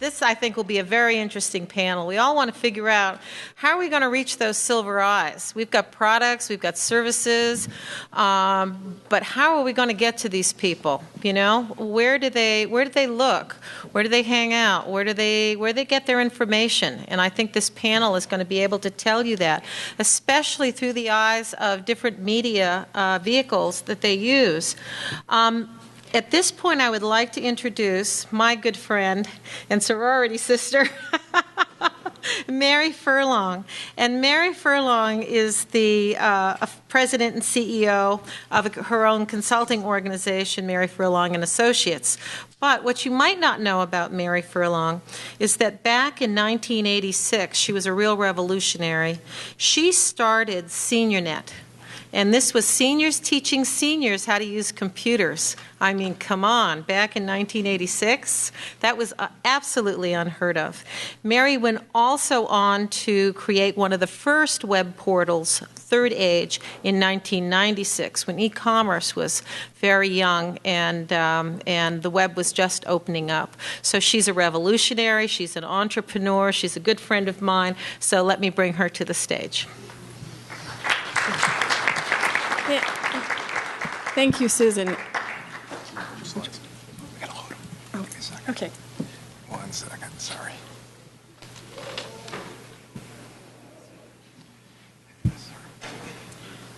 This, I think, will be a very interesting panel. We all want to figure out how are we going to reach those silver eyes. We've got products, we've got services, but how are we going to get to these people? You know, where do they look? Where do they hang out? Where do they get their information? And I think this panel is going to be able to tell you that, especially through the eyes of different media vehicles that they use. At this point, I would like to introduce my good friend and sorority sister, Mary Furlong. And Mary Furlong is the president and CEO of her own consulting organization, Mary Furlong and Associates. But what you might not know about Mary Furlong is that back in 1986, she was a real revolutionary. She started SeniorNet. And this was seniors teaching seniors how to use computers. I mean, come on, back in 1986, that was absolutely unheard of. Mary went also on to create one of the first web portals, Third Age, in 1996, when e-commerce was very young and the web was just opening up. So she's a revolutionary, she's an entrepreneur, she's a good friend of mine, so let me bring her to the stage. Yeah. Thank you, Susan. Okay. 1 second, sorry.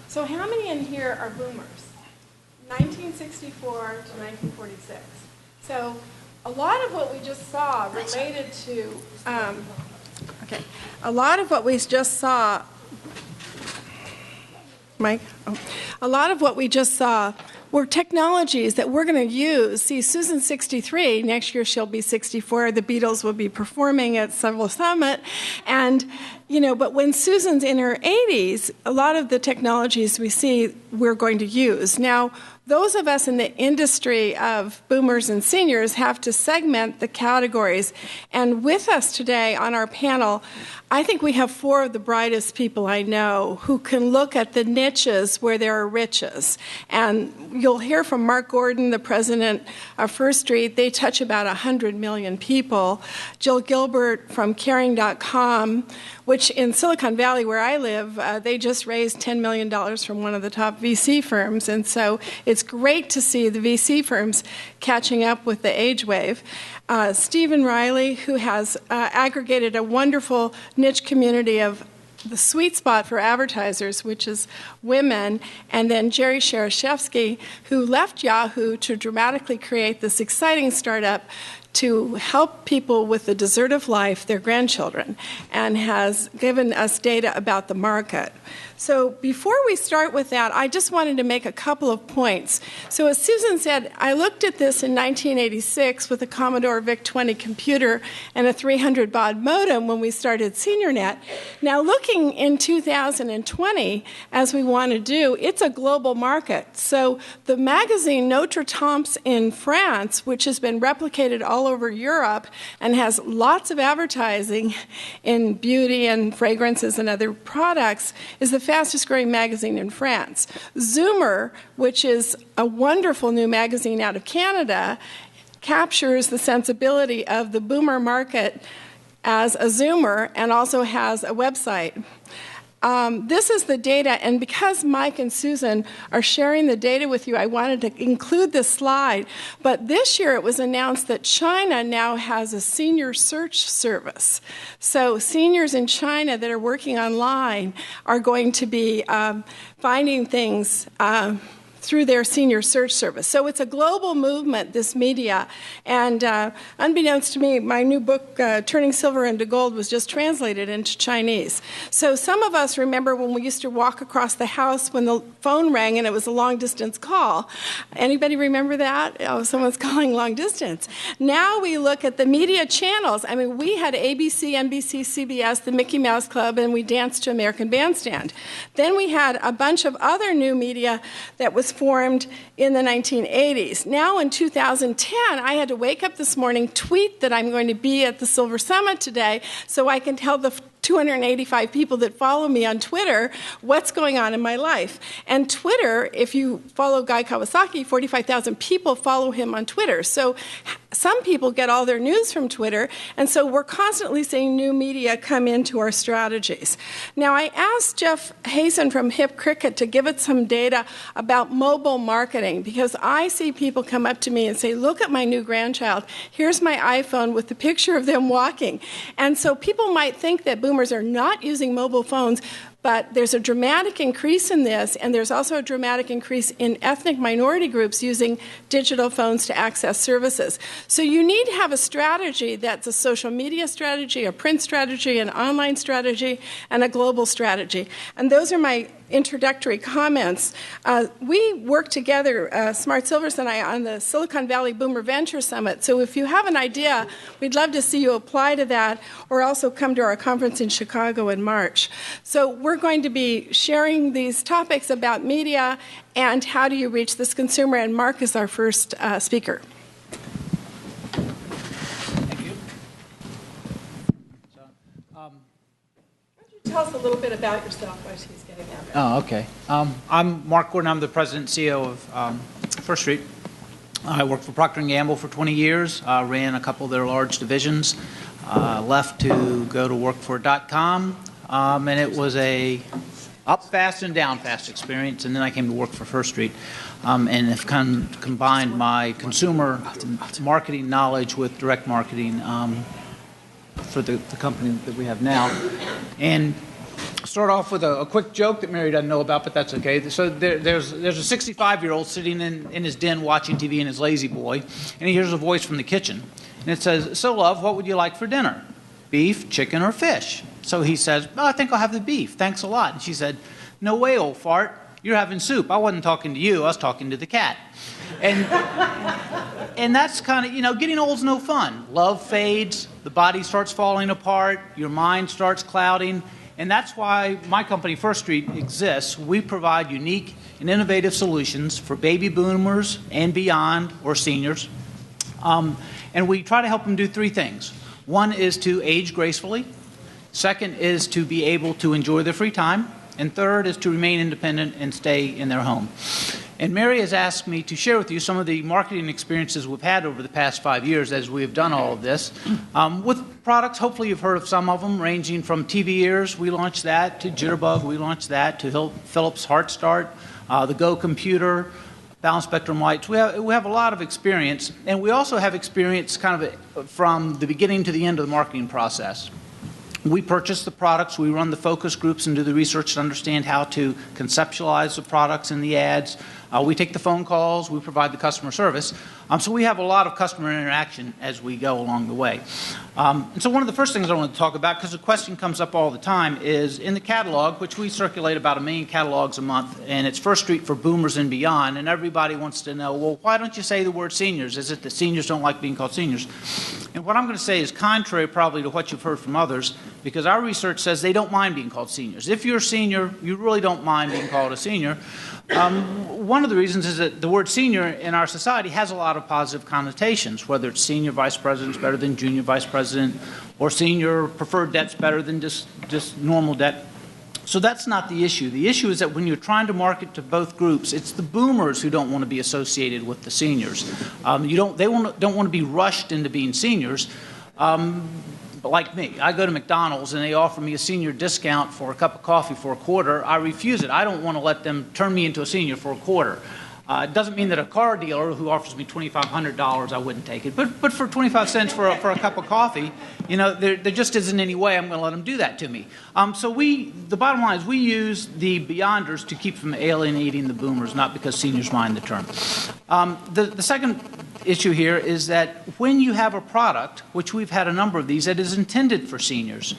So how many in here are boomers? 1964 to 1946. So a lot of what we just saw related to, a lot of what we just saw, Mike? Oh. A lot of what we just saw were technologies that we're going to use. See, Susan's 63. Next year she'll be 64. The Beatles will be performing at Several Summit. And, you know, but when Susan's in her 80s, a lot of the technologies we see we're going to use. Now, those of us in the industry of boomers and seniors have to segment the categories. And with us today on our panel, I think we have 4 of the brightest people I know who can look at the niches where there are riches. And you'll hear from Mark Gordon, the president of firstSTREET. They touch about 100 million people. Jill Gilbert from Caring.com, which in Silicon Valley, where I live, they just raised $10 million from one of the top VC firms. And so it's great to see the VC firms catching up with the age wave. Stephen Reily, who has aggregated a wonderful niche community of the sweet spot for advertisers, which is women, and then Jerry Shereshewsky, who left Yahoo to dramatically create this exciting startup to help people with the dessert of life, their grandchildren, and has given us data about the market. So before we start with that, I just wanted to make a couple of points. So as Susan said, I looked at this in 1986 with a Commodore VIC-20 computer and a 300 baud modem when we started SeniorNet. Now looking in 2020, as we want to do, it's a global market. So the magazine Notre Dame's in France, which has been replicated all over Europe and has lots of advertising in beauty and fragrances and other products, is the fastest growing magazine in France. Zoomer, which is a wonderful new magazine out of Canada, captures the sensibility of the boomer market as a Zoomer and also has a website. This is the data, and because Mike and Susan are sharing the data with you, I wanted to include this slide. But this year it was announced that China now has a senior search service. So seniors in China that are working online are going to be finding things through their senior search service. So it's a global movement, this media. And unbeknownst to me, my new book, Turning Silver into Gold, was just translated into Chinese. So some of us remember when we used to walk across the house when the phone rang and it was a long-distance call. Anybody remember that? Oh, someone's calling long distance. Now we look at the media channels. I mean, we had ABC, NBC, CBS, the Mickey Mouse Club, and we danced to American Bandstand. Then we had a bunch of other new media that was formed in the 1980s. Now in 2010, I had to wake up this morning, tweet that I'm going to be at the Silver Summit today so I can tell the 285 people that follow me on Twitter what's going on in my life. And Twitter, if you follow Guy Kawasaki, 45,000 people follow him on Twitter. So some people get all their news from Twitter, and so we're constantly seeing new media come into our strategies. Now, I asked Jeff Hazen from Hip Cricket to give us some data about mobile marketing, because I see people come up to me and say, look at my new grandchild. Here's my iPhone with the picture of them walking. And so people might think that boomers are not using mobile phones, but there's a dramatic increase in this, and there's also a dramatic increase in ethnic minority groups using digital phones to access services. So you need to have a strategy that's a social media strategy, a print strategy, an online strategy, and a global strategy. And those are my introductory comments. We work together, Smart Silvers and I, on the Silicon Valley Boomer Venture Summit. So if you have an idea, we'd love to see you apply to that, or also come to our conference in Chicago in March. So we're going to be sharing these topics about media and how do you reach this consumer, and Mark is our first speaker. Thank you. Why don't you tell us a little bit about yourself while she's getting that ready? Oh, okay. I'm Mark Gordon. I'm the president and CEO of firstSTREET. I worked for Procter & Gamble for 20 years, ran a couple of their large divisions, left to go to work for .com, and it was a up fast and down fast experience, and then I came to work for firstSTREET, and have combined my consumer marketing knowledge with direct marketing for the company that we have now. And start off with a quick joke that Mary doesn't know about, but that's okay. So there's a 65-year-old sitting in his den watching TV in his lazy boy, and he hears a voice from the kitchen. And it says, "So, love, what would you like for dinner? Beef, chicken, or fish?" So he says, "Oh, I think I'll have the beef. Thanks a lot." And she said, "No way, old fart. You're having soup. I wasn't talking to you. I was talking to the cat." And that's kind of, getting old's no fun. Love fades. The body starts falling apart. Your mind starts clouding. And that's why my company, firstSTREET, exists. We provide unique and innovative solutions for baby boomers and beyond, or seniors. And we try to help them do three things. One is to age gracefully. Second is to be able to enjoy their free time. And third is to remain independent and stay in their home. And Mary has asked me to share with you some of the marketing experiences we've had over the past 5 years as we have done all of this. With products, hopefully you've heard of some of them, ranging from TV ears, we launched that, to Jitterbug, we launched that, to Philips HeartStart, the Go computer, Balanced Spectrum lights. We have a lot of experience, and we also have experience kind of from the beginning to the end of the marketing process. We purchase the products, we run the focus groups and do the research to understand how to conceptualize the products and the ads. We take the phone calls, we provide the customer service. So we have a lot of customer interaction as we go along the way. And so one of the first things I want to talk about, because the question comes up all the time, is in the catalog, which we circulate about 1 million catalogs a month, and it's firstSTREET for boomers and beyond, and everybody wants to know, well, why don't you say the word seniors? Is it that seniors don't like being called seniors? And what I'm going to say is contrary probably to what you've heard from others, because our research says they don't mind being called seniors. If you're a senior, you really don't mind being called a senior. One of the reasons is that the word senior in our society has a lot of positive connotations, whether it's senior vice president is better than junior vice president, or senior preferred debt's better than just normal debt. So that's not the issue. The issue is that when you're trying to market to both groups, it's the boomers who don't want to be associated with the seniors. They don't want to be rushed into being seniors. But like me, I go to McDonald's and they offer me a senior discount for a cup of coffee for $0.25. I refuse it. I don't want to let them turn me into a senior for $0.25. It doesn't mean that a car dealer who offers me $2,500, I wouldn't take it. But for 25 cents for a cup of coffee, there just isn't any way I'm going to let them do that to me. So the bottom line is we use the beyonders to keep from alienating the boomers, not because seniors mind the term. The second issue here is that when you have a product, which we've had a number of these, that is intended for seniors,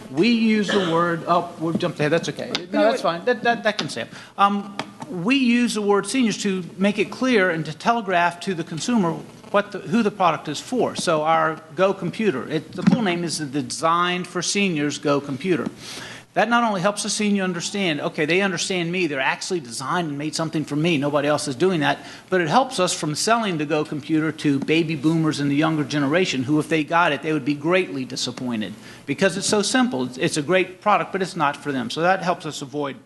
we use the word, we've jumped ahead, that's okay. No, that's fine, that can stay up. We use the word seniors to make it clear and to telegraph to the consumer who the product is for. So our Go computer, the full name is the Designed for Seniors Go computer. That not only helps the senior understand, okay, they understand me, they're actually designed and made something for me, nobody else is doing that, but it helps us from selling the Go computer to baby boomers and the younger generation who, if they got it, they would be greatly disappointed because it's so simple. It's a great product, but it's not for them. So that helps us avoid